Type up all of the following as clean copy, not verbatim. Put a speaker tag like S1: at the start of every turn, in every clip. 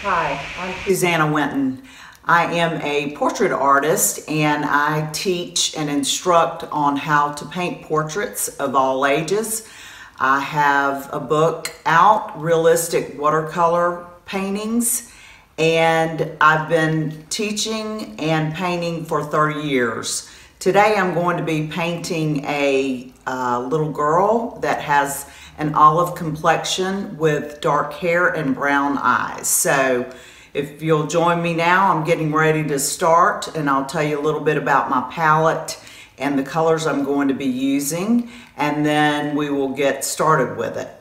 S1: Hi, I'm Suzanna Winton. I am a portrait artist and I teach and instruct on how to paint portraits of all ages. I have a book out, Realistic Watercolor Paintings, and I've been teaching and painting for 30 years. Today I'm going to be painting a little girl that has an olive complexion with dark hair and brown eyes. So if you'll join me now, I'm getting ready to start and I'll tell you a little bit about my palette and the colors I'm going to be using, and then we will get started with it.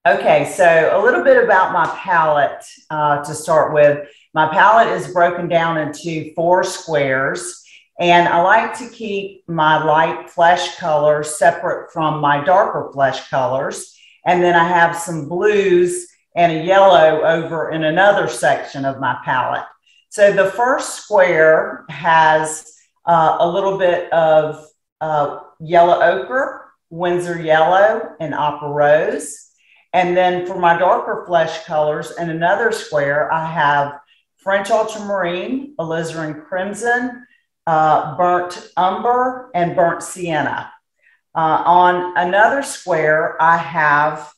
S1: Okay, so a little bit about my palette to start with. My palette is broken down into 4 squares. And I like to keep my light flesh colors separate from my darker flesh colors. And then I have some blues and a yellow over in another section of my palette. So the first square has a little bit of yellow ochre, Windsor yellow, and opera rose. And then for my darker flesh colors in another square, I have French ultramarine, alizarin crimson, burnt umber, and burnt sienna. On another square, I have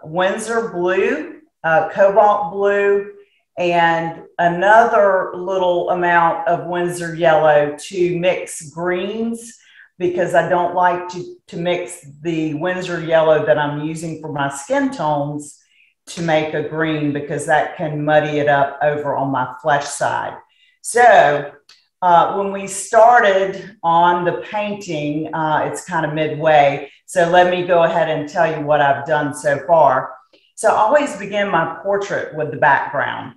S1: Windsor blue, cobalt blue, and another little amount of Windsor yellow to mix greens, because I don't like to mix the Windsor yellow that I'm using for my skin tones to make a green, because that can muddy it up over on my flesh side. So when we started on the painting, it's kind of midway. So let me go ahead and tell you what I've done so far. So I always begin my portrait with the background.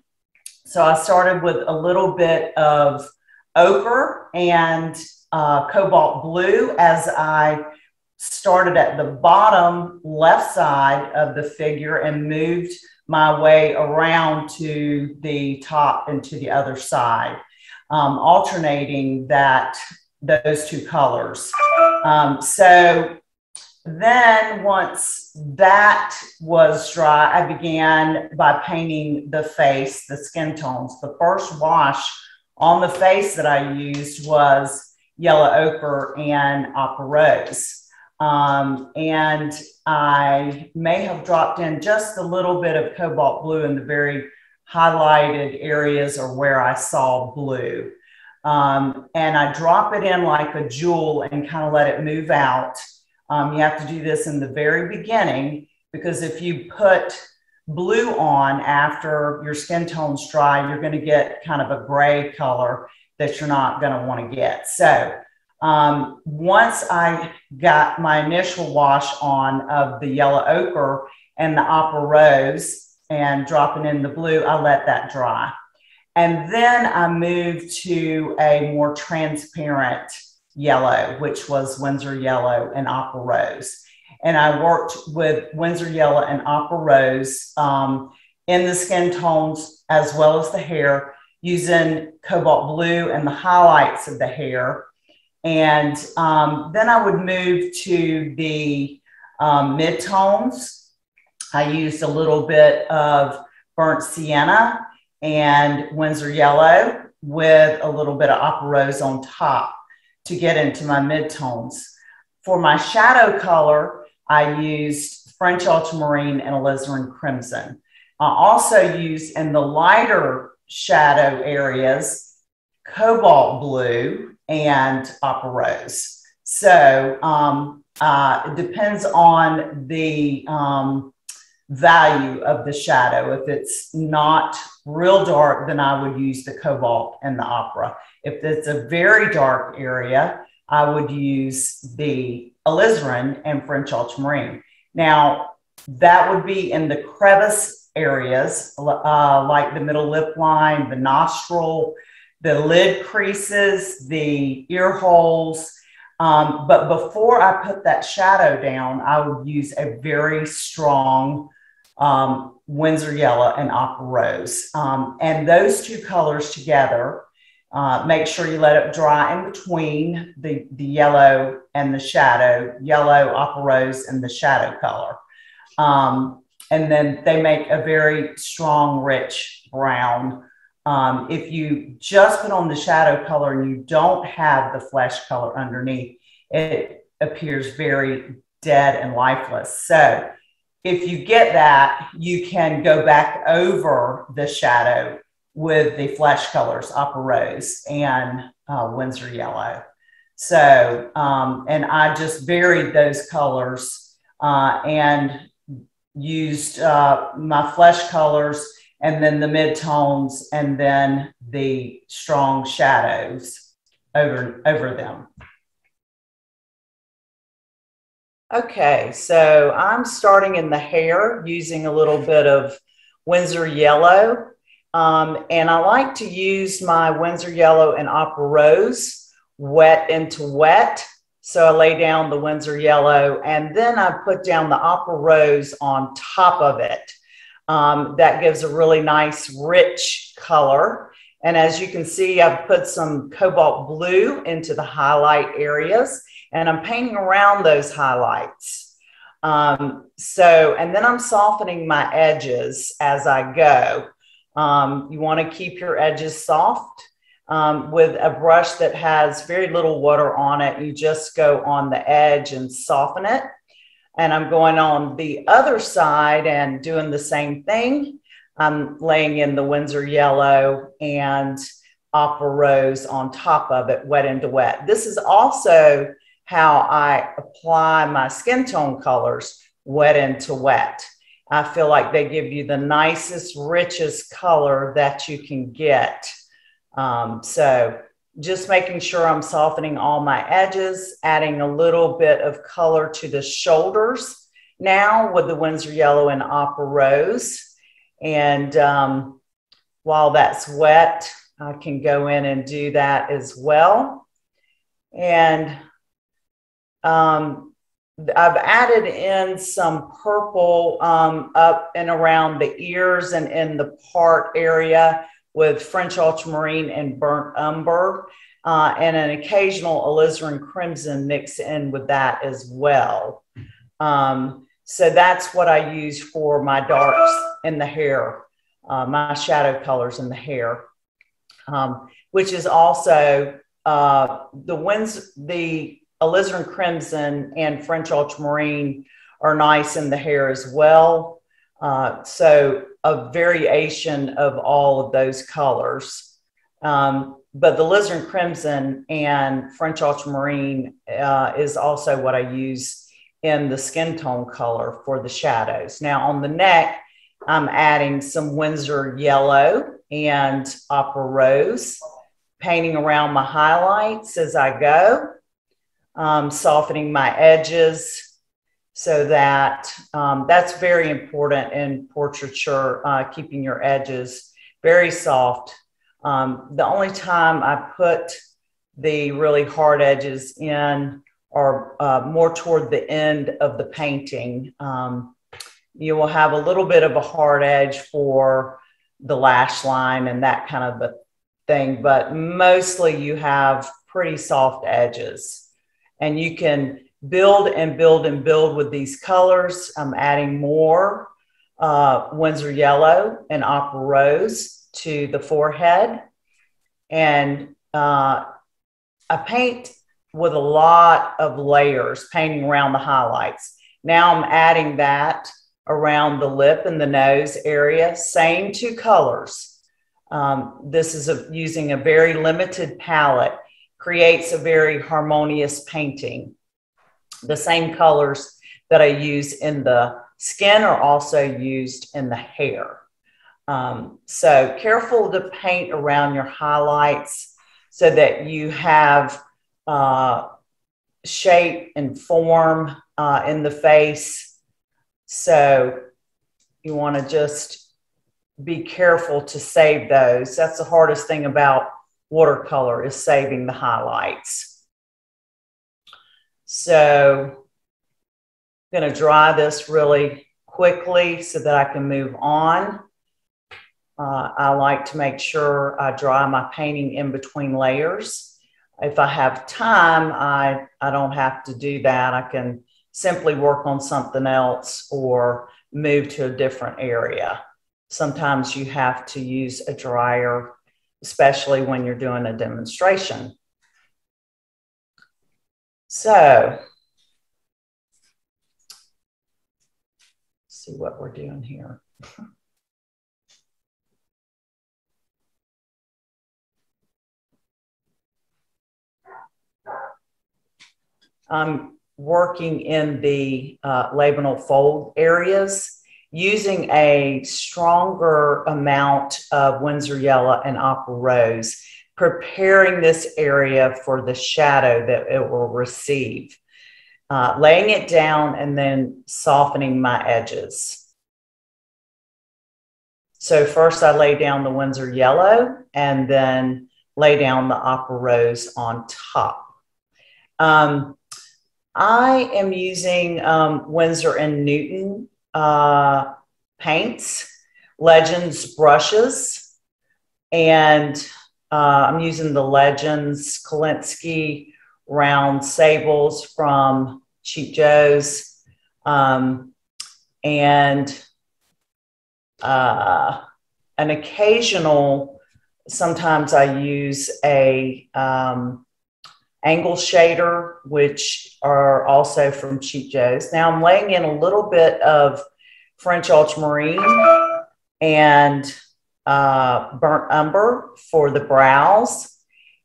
S1: So I started with a little bit of ochre and cobalt blue as I started at the bottom left side of the figure and moved my way around to the top and to the other side. Alternating those 2 colors. So then once that was dry, I began by painting the face, the skin tones. The first wash on the face that I used was yellow ochre and opera rose. And I may have dropped in just a little bit of cobalt blue in the very highlighted areas or where I saw blue. And I drop it in like a jewel and kind of let it move out. You have to do this in the very beginning, because if you put blue on after your skin tone's dry, you're going to get kind of a gray color that you're not going to want to get. So once I got my initial wash on of the yellow ochre and the opera rose, and dropping in the blue, I let that dry. And then I moved to a more transparent yellow, which was Windsor yellow and opera rose. And I worked with Windsor yellow and opera rose in the skin tones as well as the hair, using cobalt blue and the highlights of the hair. And then I would move to the mid-tones. I used a little bit of burnt sienna and Windsor yellow with a little bit of opera rose on top to get into my midtones. For my shadow color, I used French ultramarine and alizarin crimson. I also used in the lighter shadow areas, cobalt blue and opera rose. So it depends on the value of the shadow. If it's not real dark, then I would use the cobalt and the opera. If it's a very dark area, I would use the alizarin and French ultramarine. Now, that would be in the crevice areas, like the middle lip line, the nostril, the lid creases, the ear holes. But before I put that shadow down, I would use a very strong Windsor yellow and opera rose. And those 2 colors together, make sure you let it dry in between the yellow and the shadow, yellow, opera rose, and the shadow color. and then they make a very strong, rich brown. If you just put on the shadow color and you don't have the flesh color underneath, it appears very dead and lifeless. So if you get that, you can go back over the shadow with the flesh colors, Opera Rose and Windsor Yellow. So, and I just varied those colors and used my flesh colors and then the midtones and then the strong shadows over them. Okay, so I'm starting in the hair using a little bit of Windsor Yellow. And I like to use my Windsor Yellow and Opera Rose wet into wet. So I lay down the Windsor Yellow and then I put down the Opera Rose on top of it. That gives a really nice, rich color. And as you can see, I've put some cobalt blue into the highlight areas. And I'm painting around those highlights. And then I'm softening my edges as I go. You want to keep your edges soft with a brush that has very little water on it. You just go on the edge and soften it. And I'm going on the other side and doing the same thing. I'm laying in the Windsor Yellow and Opera Rose on top of it, wet into wet. This is also how I apply my skin tone colors, wet into wet. I feel like they give you the nicest, richest color that you can get. So just making sure I'm softening all my edges, adding a little bit of color to the shoulders now with the Windsor Yellow and Opera Rose. And while that's wet, I can go in and do that as well. And I've added in some purple up and around the ears and in the part area with French ultramarine and burnt umber, and an occasional alizarin crimson mixed in with that as well. So that's what I use for my darks in the hair, my shadow colors in the hair, which is also the alizarin crimson and French ultramarine are nice in the hair as well. So a variation of all of those colors. But the alizarin crimson and French ultramarine is also what I use in the skin tone color for the shadows. Now on the neck, I'm adding some Windsor Yellow and Opera Rose, painting around my highlights as I go. Softening my edges so that that's very important in portraiture, keeping your edges very soft. The only time I put the really hard edges in are more toward the end of the painting. You will have a little bit of a hard edge for the lash line and that kind of a thing, but mostly you have pretty soft edges. And you can build and build and build with these colors. I'm adding more Windsor Yellow and Opera Rose to the forehead. And I paint with a lot of layers, painting around the highlights. Now I'm adding that around the lip and the nose area, same two colors. This is using a very limited palette. Creates a very harmonious painting. The same colors that I use in the skin are also used in the hair. So careful to paint around your highlights so that you have shape and form in the face. So you want to just be careful to save those. That's the hardest thing about watercolor, is saving the highlights. So I'm going to dry this really quickly so that I can move on. I like to make sure I dry my painting in between layers. If I have time, I don't have to do that. I can simply work on something else or move to a different area. Sometimes you have to use a dryer, especially when you're doing a demonstration. So, see what we're doing here. I'm working in the labinal fold areas using a stronger amount of Windsor Yellow and Opera Rose, preparing this area for the shadow that it will receive. Laying it down and then softening my edges. So first I lay down the Windsor Yellow and then lay down the Opera Rose on top. I am using Winsor and Newton paints, Legends brushes, and I'm using the Legends Kolinsky round sables from Cheap Joe's, and an occasional, sometimes I use a angle shader, which are also from Cheap Joe's. Now I'm laying in a little bit of French ultramarine and burnt umber for the brows,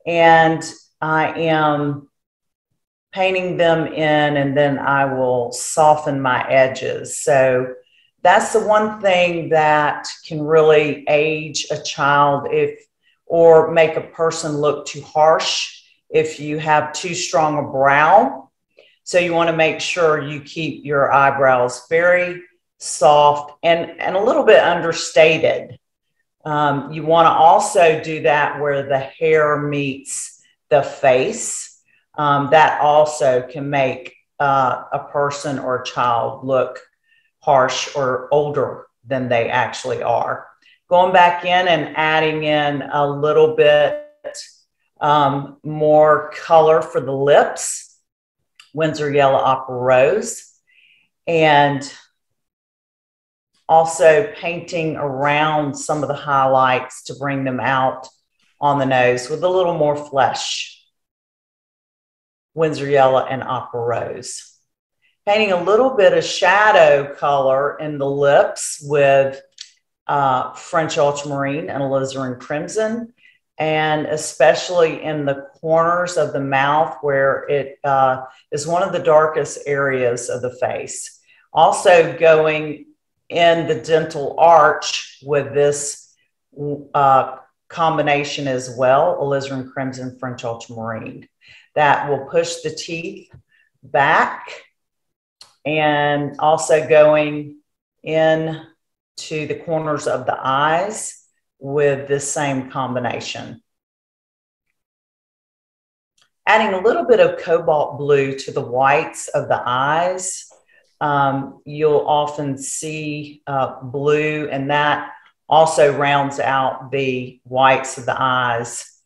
S1: and I am painting them in, and then I will soften my edges. So that's the one thing that can really age a child or make a person look too harsh if you have too strong a brow. So you want to make sure you keep your eyebrows very soft and a little bit understated. You want to also do that where the hair meets the face. That also can make a person or a child look harsh or older than they actually are. Going back in and adding in a little bit more color for the lips, Windsor Yellow Opera Rose, and also painting around some of the highlights to bring them out on the nose with a little more flesh, Windsor Yellow and Opera Rose. Painting a little bit of shadow color in the lips with French ultramarine and alizarin crimson, and especially in the corners of the mouth where it is one of the darkest areas of the face. Also going in the dental arch with this combination as well, alizarin crimson, French ultramarine. That will push the teeth back, and also going in to the corners of the eyes with the same combination. Adding a little bit of cobalt blue to the whites of the eyes. You'll often see blue, and that also rounds out the whites of the eyes.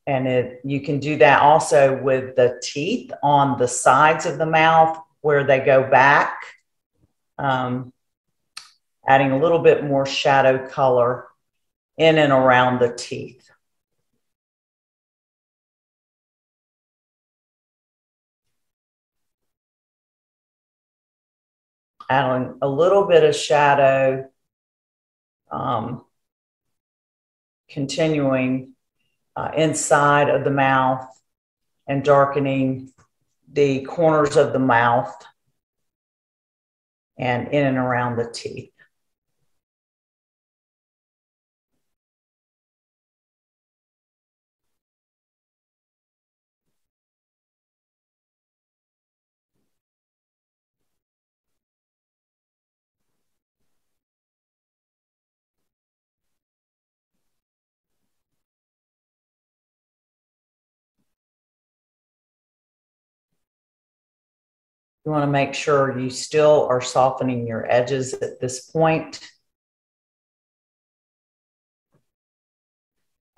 S1: And you can do that also with the teeth on the sides of the mouth where they go back. Adding a little bit more shadow color in and around the teeth. Adding a little bit of shadow, continuing inside of the mouth and darkening the corners of the mouth and in and around the teeth. You want to make sure you still are softening your edges at this point.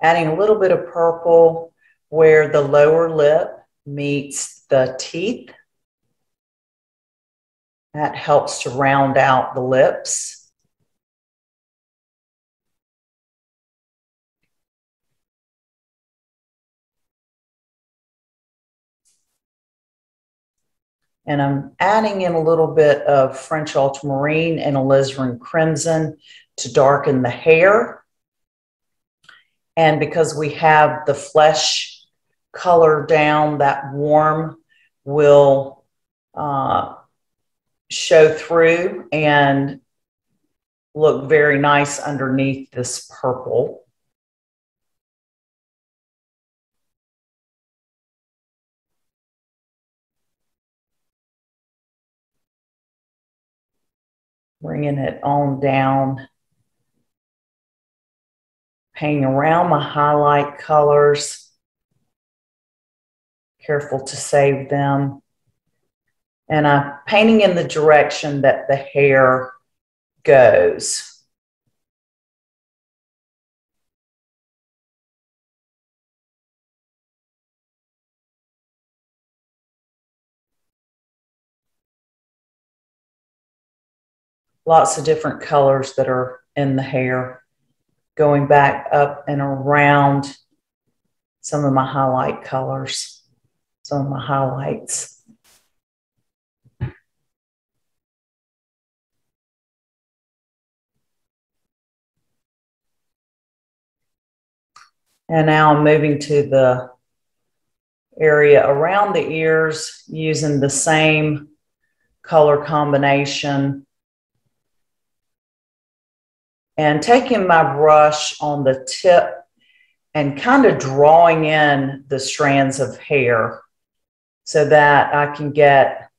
S1: Adding a little bit of purple where the lower lip meets the teeth. That helps to round out the lips. And I'm adding in a little bit of French ultramarine and alizarin crimson to darken the hair. And because we have the flesh color down, that warm will show through and look very nice underneath this purple. Bringing it on down, painting around my highlight colors, careful to save them. And I'm painting in the direction that the hair goes. Lots of different colors that are in the hair, going back up and around some of my highlight colors, some of my highlights. And now I'm moving to the area around the ears using the same color combination. And taking my brush on the tip and kind of drawing in the strands of hair so that I can get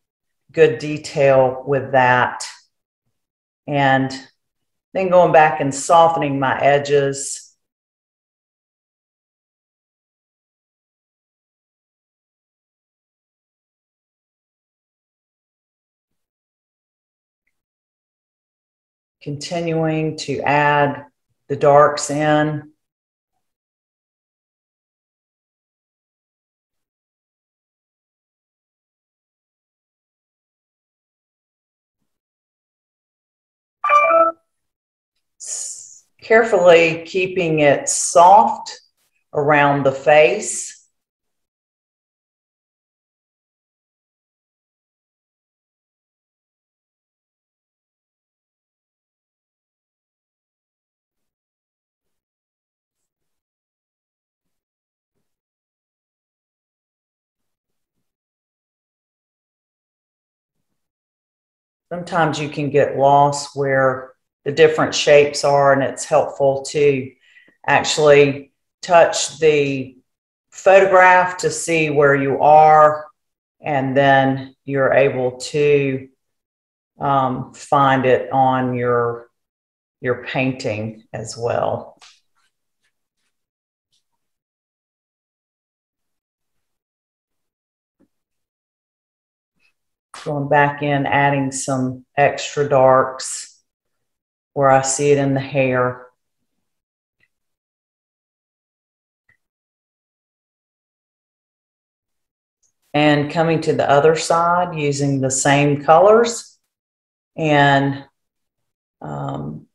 S1: good detail with that. And then going back and softening my edges. Continuing to add the darks in. Carefully keeping it soft around the face. Sometimes you can get lost where the different shapes are, and it's helpful to actually touch the photograph to see where you are, and then you're able to find it on your painting as well. Going back in, adding some extra darks where I see it in the hair. And coming to the other side using the same colors and going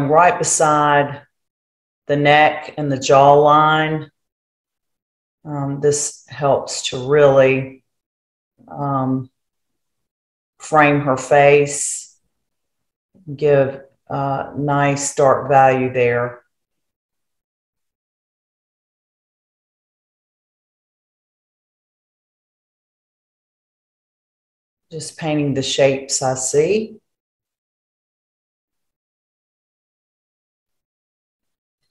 S1: right beside the neck and the jawline. This helps to really frame her face, give nice dark value there. Just painting the shapes I see.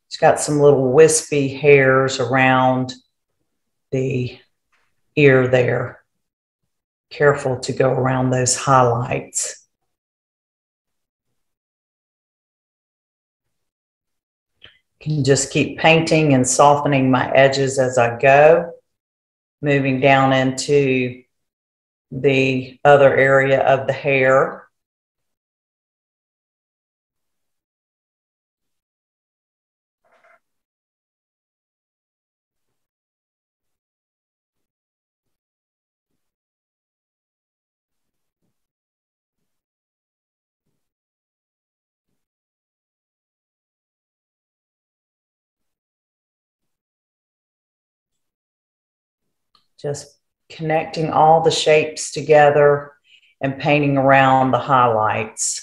S1: It's got some little wispy hairs around the ear there. Careful to go around those highlights. Can just keep painting and softening my edges as I go, moving down into the other area of the hair. Just connecting all the shapes together and painting around the highlights.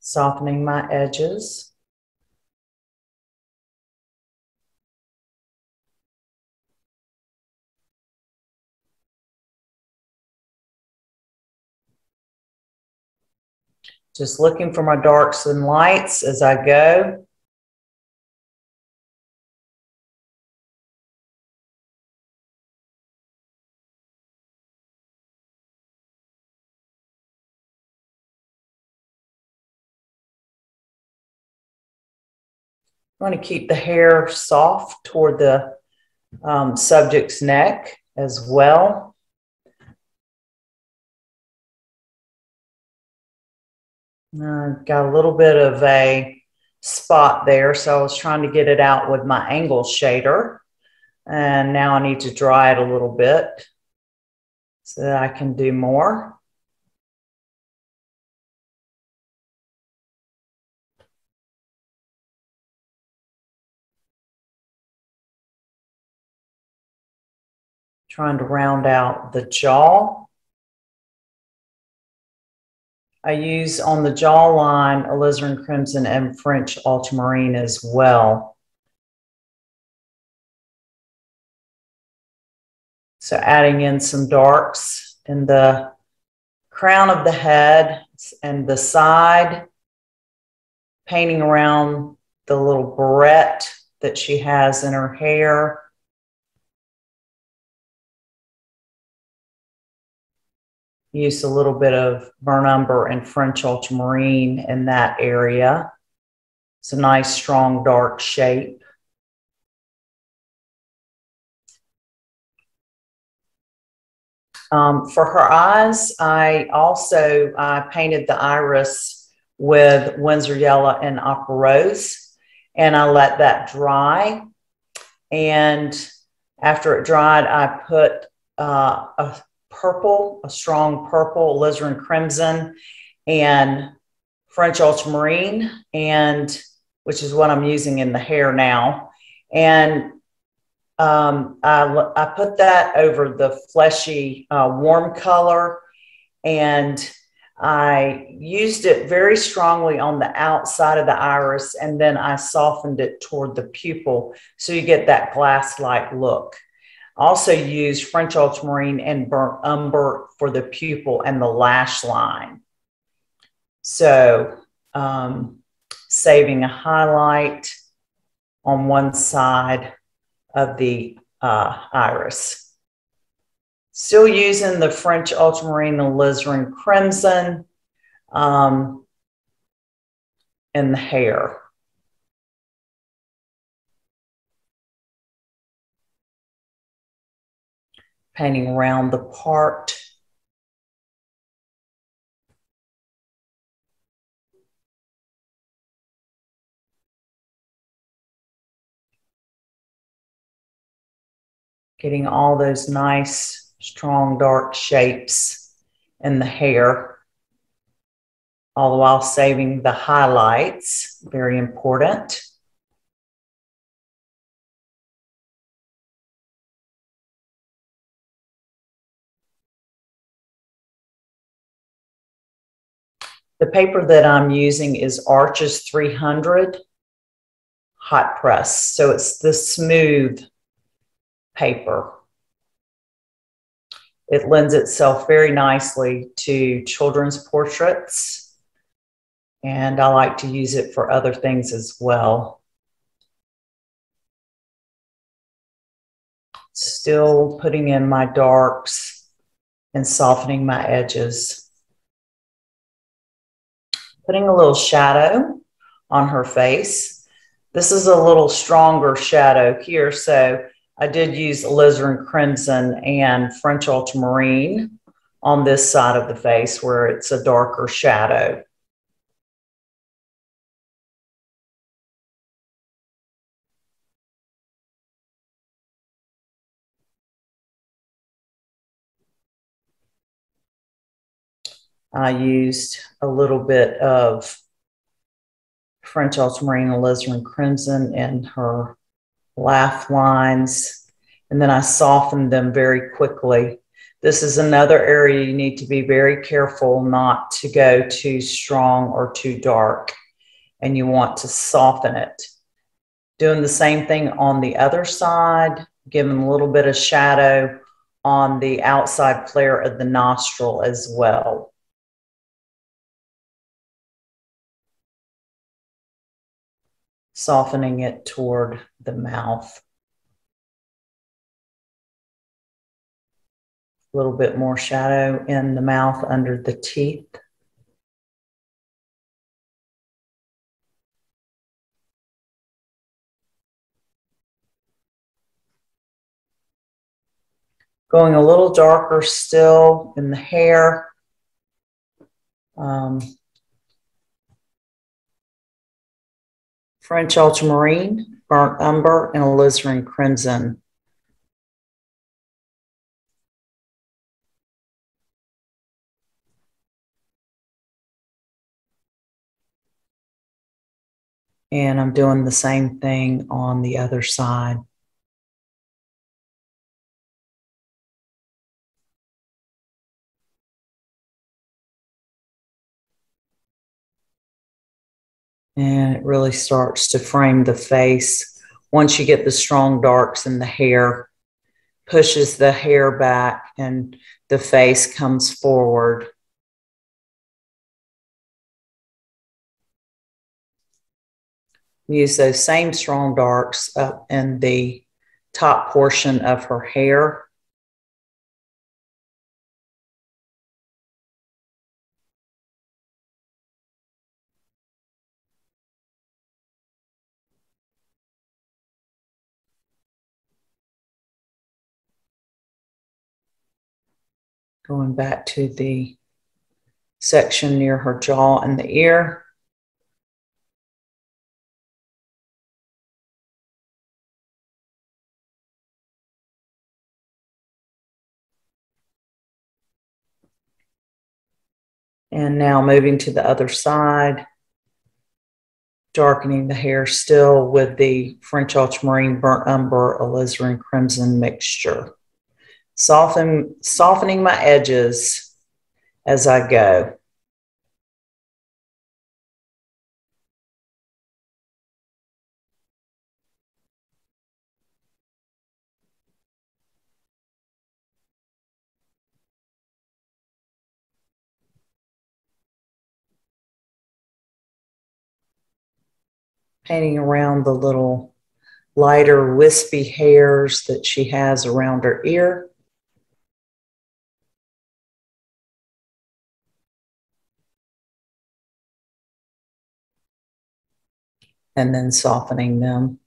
S1: Softening my edges. Just looking for my darks and lights as I go. I want to keep the hair soft toward the subject's neck as well. Got a little bit of a spot there, so I was trying to get it out with my angle shader. And now I need to dry it a little bit so that I can do more. Trying to round out the jaw. I use on the jawline alizarin crimson and French ultramarine as well. So adding in some darks in the crown of the head and the side, painting around the little barrette that she has in her hair. Use a little bit of burnt umber and French ultramarine in that area. It's a nice, strong, dark shape. For her eyes, I also painted the iris with Windsor Yellow and Opera Rose, and I let that dry. And after it dried, I put a strong purple, alizarin crimson, and French ultramarine, and which is what I'm using in the hair now. And I put that over the fleshy warm color, and I used it very strongly on the outside of the iris, and then I softened it toward the pupil so you get that glass-like look. Also use French ultramarine and burnt umber for the pupil and the lash line. So saving a highlight on one side of the iris. Still using the French ultramarine and alizarin crimson in the hair. Painting around the part. Getting all those nice, strong, dark shapes in the hair, all the while saving the highlights, very important. The paper that I'm using is Arches 300 hot press. So it's the smooth paper. It lends itself very nicely to children's portraits, and I like to use it for other things as well. Still putting in my darks and softening my edges. Putting a little shadow on her face. This is a little stronger shadow here, so I did use alizarin crimson and French ultramarine on this side of the face where it's a darker shadow. I used a little bit of French ultramarine, alizarin crimson in her laugh lines, and then I softened them very quickly. This is another area you need to be very careful not to go too strong or too dark, and you want to soften it. Doing the same thing on the other side, giving a little bit of shadow on the outside flare of the nostril as well. Softening it toward the mouth. A little bit more shadow in the mouth under the teeth. Going a little darker still in the hair. French ultramarine, burnt umber, and alizarin crimson. And I'm doing the same thing on the other side. And it really starts to frame the face. Once you get the strong darks in the hair, pushes the hair back and the face comes forward. Use those same strong darks up in the top portion of her hair. Going back to the section near her jaw and the ear. And now moving to the other side, darkening the hair still with the French ultramarine, burnt umber, alizarin crimson mixture. Softening my edges as I go. Painting around the little lighter wispy hairs that she has around her ear. And then softening them.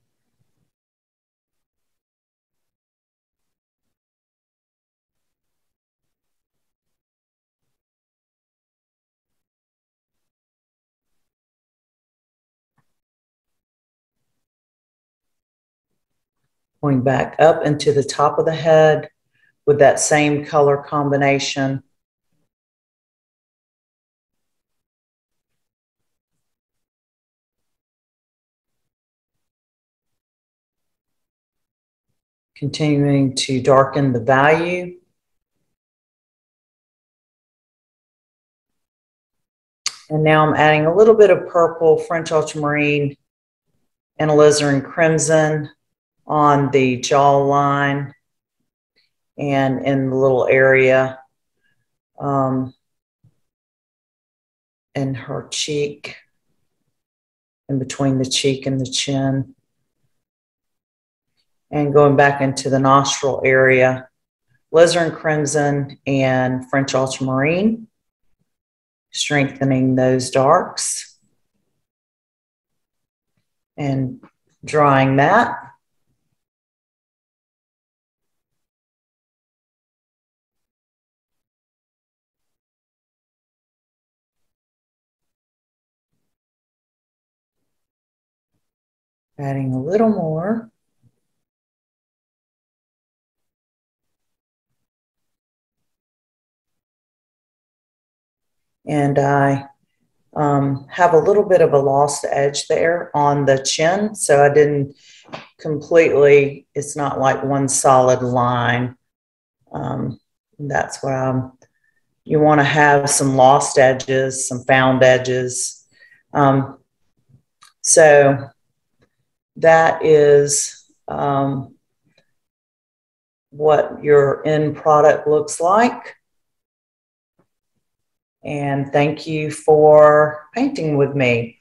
S1: Going back up into the top of the head with that same color combination. Continuing to darken the value. And now I'm adding a little bit of purple, French ultramarine, and alizarin crimson on the jawline and in the little area in her cheek, in between the cheek and the chin. And going back into the nostril area, alizarin crimson and French ultramarine, strengthening those darks and drying that. Adding a little more. And I have a little bit of a lost edge there on the chin, so I didn't completely, it's not like one solid line. That's what you want to have some lost edges, some found edges. So that is what your end product looks like. And thank you for painting with me.